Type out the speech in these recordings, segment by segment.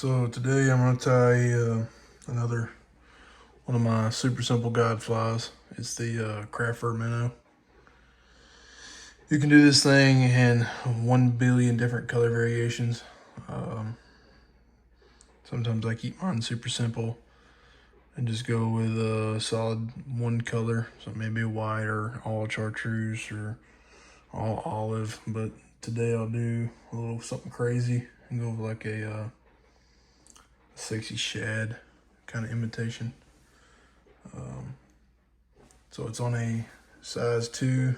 So today I'm going to tie another one of my super simple guide flies. It's the Fur Minnow. You can do this thing in 1 billion different color variations. Sometimes I keep mine super simple and just go with a solid one color. So maybe a white or all chartreuse or all olive. But today I'll do a little something crazy and go with like a sexy shad kind of imitation. So it's on a size 2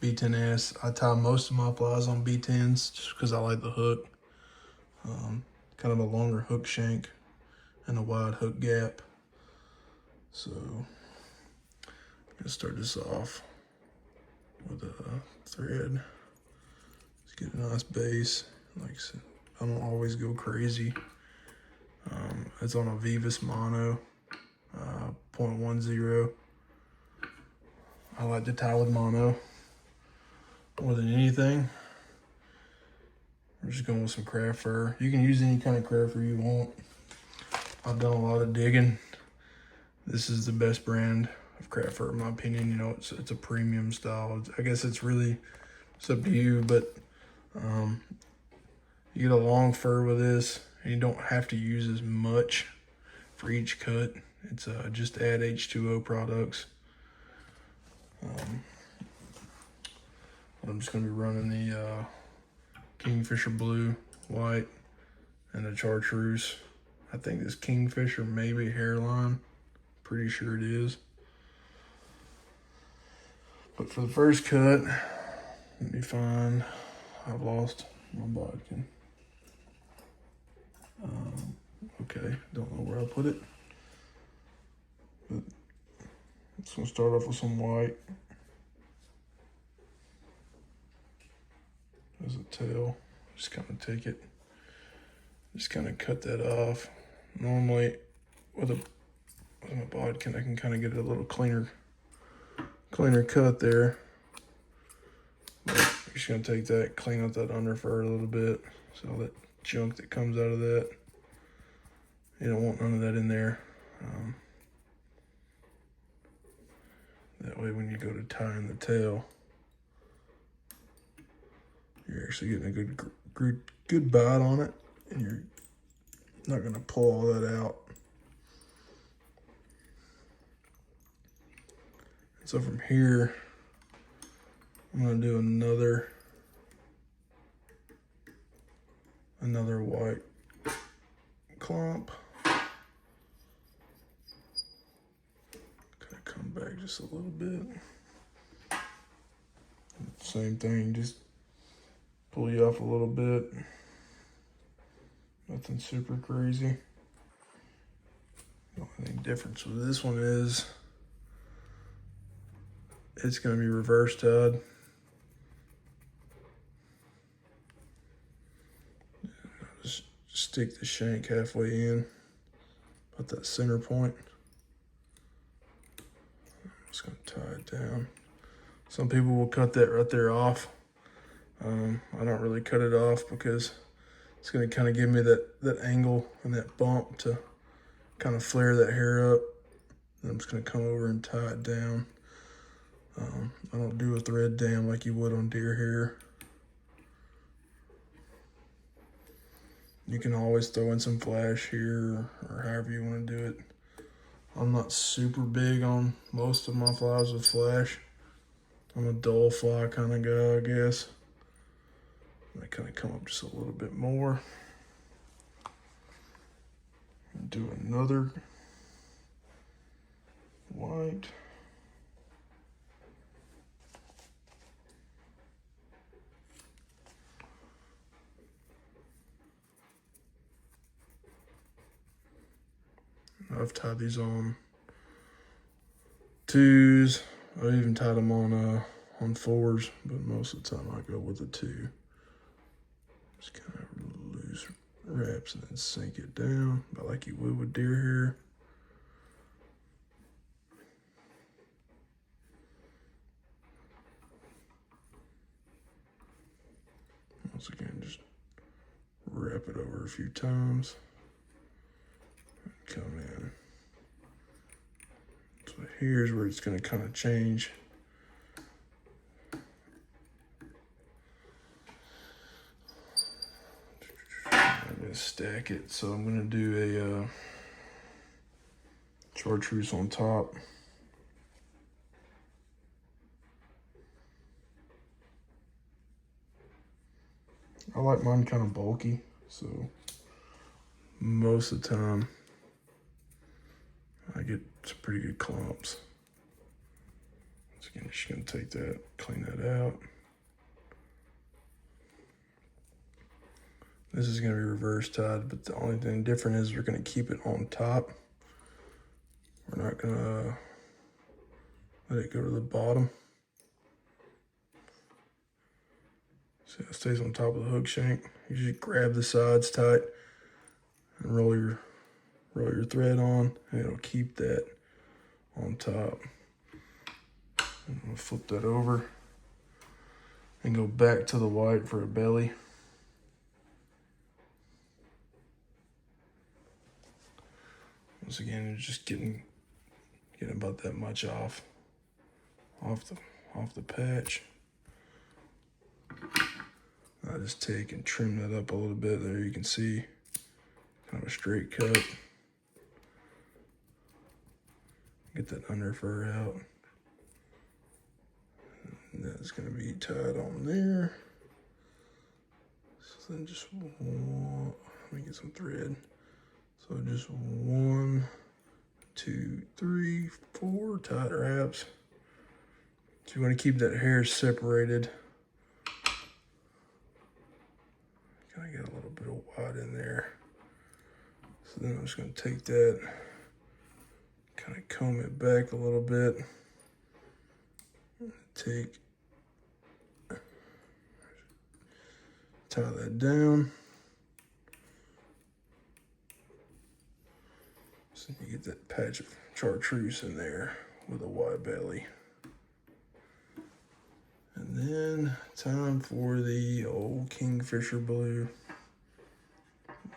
B10S. I tie most of my flies on B10s just because I like the hook. Kind of a longer hook shank and a wide hook gap. So I'm gonna start this off with a thread. Let's get a nice base. Like I said, I don't always go crazy. It's on a veevus mono, 0.10. I like to tie with mono more than anything. I'm just going with some craft fur. You can use any kind of craft fur you want. I've done a lot of digging. This is the best brand of craft fur in my opinion. You know, it's a premium style. I guess it's up to you, but you get a long fur with this, and you don't have to use as much for each cut. It's just add H2O products. I'm just going to be running the kingfisher blue, white, and a chartreuse. I think this kingfisher may be hairline. Pretty sure it is. But for the first cut, let me find, I've lost my bodkin. Okay, don't know where I put it. But I'm just gonna start off with some white as a tail. Just kind of take it, just kind of cut that off. Normally with my bodkin, I can kind of get a little cleaner cut there. But you're just gonna take that, clean out that under fur a little bit, so all that junk that comes out of that, you don't want none of that in there. That way when you go to tying the tail, you're actually getting a good bite on it, and you're not gonna pull all that out. So from here, I'm gonna do another white clump. Kind of come back just a little bit. Same thing, just pull you off a little bit. Nothing super crazy. The only difference with this one is it's going to be reverse tied. Just stick the shank halfway in, about that center point. I'm just going to tie it down. Some people will cut that right there off. I don't really cut it off because it's going to kind of give me that angle and that bump to kind of flare that hair up. And I'm just going to come over and tie it down. I don't do a thread dam like you would on deer hair. You can always throw in some flash here or however you want to do it. I'm not super big on most of my flies with flash. I'm a dull fly kind of guy, I guess. I kind of come up just a little bit more. Do another white. I've tied these on 2s. I've even tied them on 4s, but most of the time I go with a 2. Just kind of loose wraps and then sink it down, about like you would with deer hair. Once again, just wrap wrap it over a few times. Come in. So here's where it's going to kind of change. I'm going to stack it. So I'm going to do a chartreuse on top. I like mine kind of bulky, so most of the time I get some pretty good clumps. So again, just gonna take that, clean that out. This is gonna be reverse tied, but the only thing different is we're gonna keep it on top. We're not gonna let it go to the bottom. So it stays on top of the hook shank. You just grab the sides tight and roll your thread on, and it'll keep that on top. I'm gonna flip that over and go back to the white for a belly. Once again, you're just getting about that much off the patch. I just take and trim that up a little bit. There you can see kind of a straight cut. Get that under fur out. And that's going to be tied on there. So then just one, let me get some thread. So just 1, 2, 3, 4 tight wraps. So you want to keep that hair separated. Kind of get a little bit of white in there. So then I'm just going to take that, kind of comb it back a little bit. Tie that down. So you get that patch of chartreuse in there with a wide belly. And then time for the old kingfisher blue.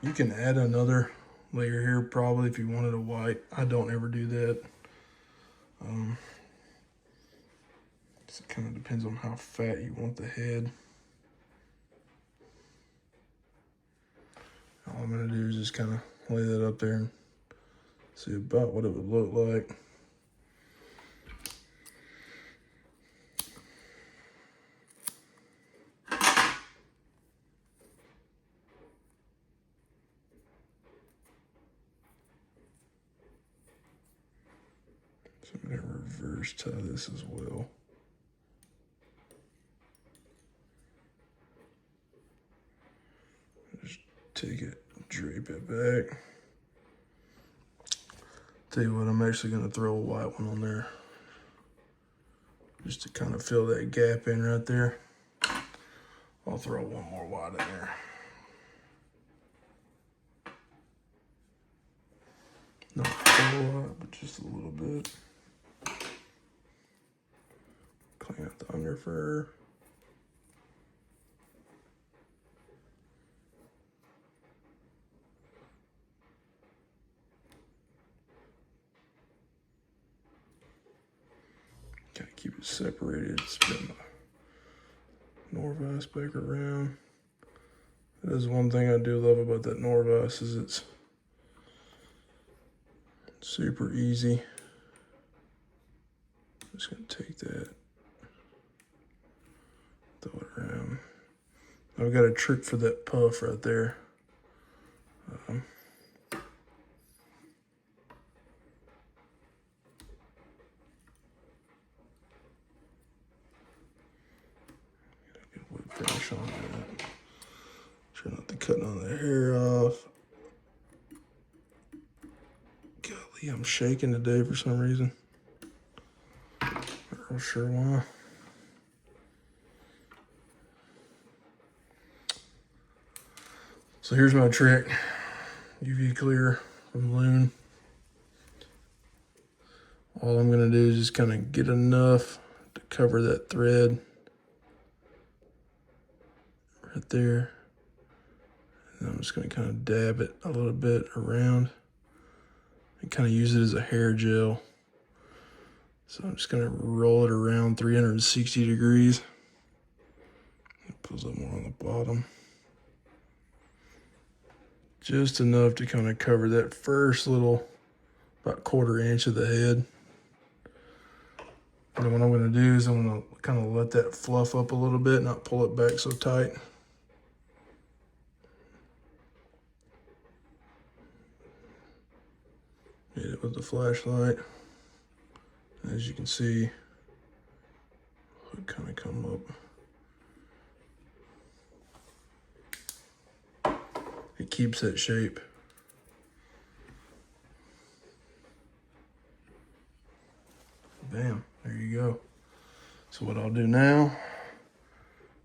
You can add another layer here probably if you wanted a white. I don't ever do that. It kind of depends on how fat you want the head. All I'm gonna do is just kind of lay that up there and see about what it would look like. So I'm gonna reverse tie this as well. Just take it, drape it back. Tell you what, I'm actually gonna throw a white one on there just to kind of fill that gap in right there. I'll throw one more white in there. Not a whole lot, but just a little bit. Clean out the under fur. Kind of keep it separated. Spin my Norvise back around. That is one thing I do love about that Norvise is it's super easy. I'm just gonna take that, throw it around. I've got a trick for that puff right there. Finish on that. Try not to cut none of the hair off. Golly, I'm shaking today for some reason. Not real sure why. So here's my trick. UV clear from Loon. All I'm gonna do is just kind of get enough to cover that thread right there. And I'm just gonna kind of dab it a little bit around and kind of use it as a hair gel. So I'm just gonna roll it around 360 degrees. It pulls up more on the bottom. Just enough to kind of cover that first little, about 1/4 inch of the head. And then what I'm gonna do is I'm gonna kind of let that fluff up a little bit, not pull it back so tight. Hit it with the flashlight. As you can see, it kind of come up. It keeps that shape. Bam, there you go. So what I'll do now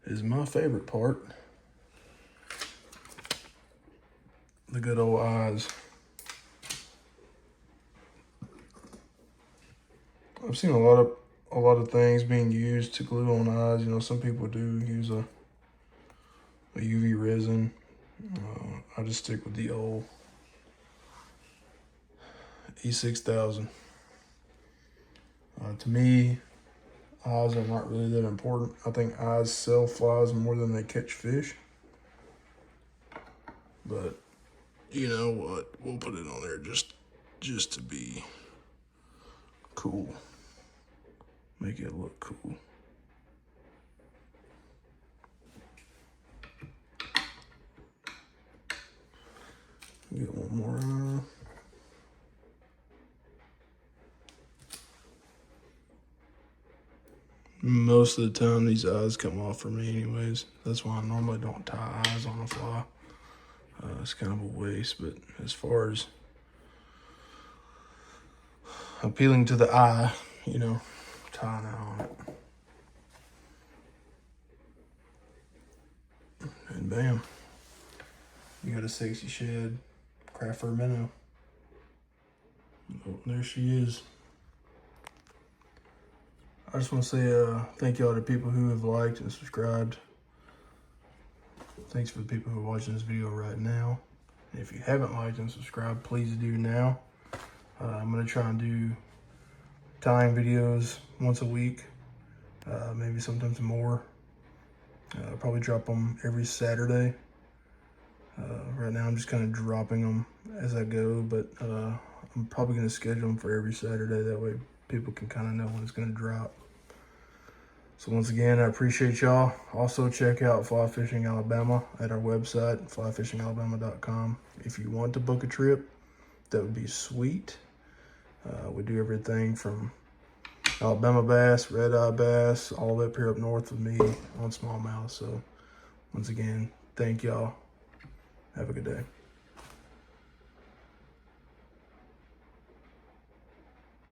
is my favorite part, the good old eyes. I've seen a lot of things being used to glue on eyes. You know, some people do use a UV resin. I just stick with the old E6000. To me, eyes are not really that important. I think eyes sell flies more than they catch fish. But you know what? We'll put it on there just to be cool. Make it look cool. Get one more eye. Most of the time these eyes come off for me anyways. That's why I normally don't tie eyes on a fly. It's kind of a waste, but as far as appealing to the eye, you know, tie an eye on it. And bam, you got a sexy shed Fur Minnow. Oh, there she is. I just want to say thank y'all to people who have liked and subscribed. Thanks for the people who are watching this video right now. And if you haven't liked and subscribed, please do now. I'm going to try and do tying videos once a week, maybe sometimes more. I'll probably drop them every Saturday. Right now I'm just kind of dropping them as I go, but I'm probably going to schedule them for every Saturday. That way people can kind of know when it's going to drop. So once again, I appreciate y'all. Also check out Fly Fishing Alabama at our website, flyfishingalabama.com. If you want to book a trip, that would be sweet. We do everything from Alabama bass, red-eye bass, all the way up here up north with me on smallmouth. So once again, thank y'all. Have a good day.